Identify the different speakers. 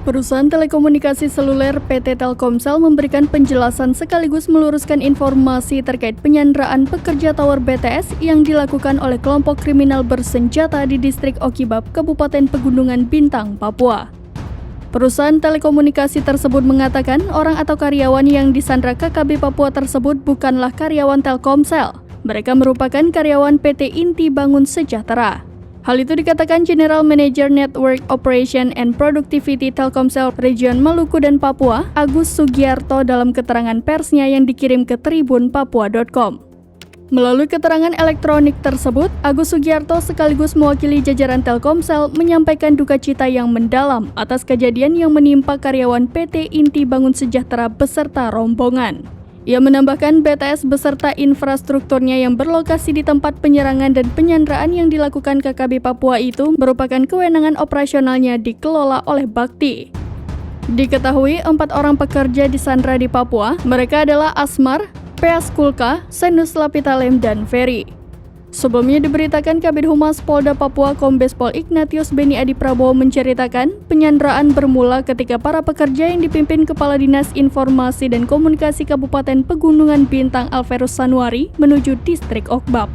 Speaker 1: Perusahaan telekomunikasi seluler PT Telkomsel memberikan penjelasan sekaligus meluruskan informasi terkait penyanderaan pekerja tower BTS yang dilakukan oleh kelompok kriminal bersenjata di distrik Okibab, Kabupaten Pegunungan Bintang, Papua. Perusahaan telekomunikasi tersebut mengatakan orang atau karyawan yang disandra KKB Papua tersebut bukanlah karyawan Telkomsel. Mereka merupakan karyawan PT Inti Bangun Sejahtera. Hal itu dikatakan General Manager Network Operation and Productivity Telkomsel Region Maluku dan Papua, Agus Sugiarto dalam keterangan persnya yang dikirim ke tribunpapua.com. Melalui keterangan elektronik tersebut, Agus Sugiarto sekaligus mewakili jajaran Telkomsel menyampaikan duka cita yang mendalam atas kejadian yang menimpa karyawan PT Inti Bangun Sejahtera beserta rombongan. Ia menambahkan BTS beserta infrastrukturnya yang berlokasi di tempat penyerangan dan penyanderaan yang dilakukan KKB Papua itu merupakan kewenangan operasionalnya dikelola oleh Bakti. Diketahui 4 orang pekerja disandra di Papua, mereka adalah Asmar, Peas Kulka, Senus Lapitalem, dan Ferry. Sebelumnya diberitakan Kabid Humas Polda Papua Kombes Pol Ignatius Beni Adi Prabowo menceritakan penyanderaan bermula ketika para pekerja yang dipimpin Kepala Dinas Informasi dan Komunikasi Kabupaten Pegunungan Bintang Alverus Sanuari menuju distrik Okbab.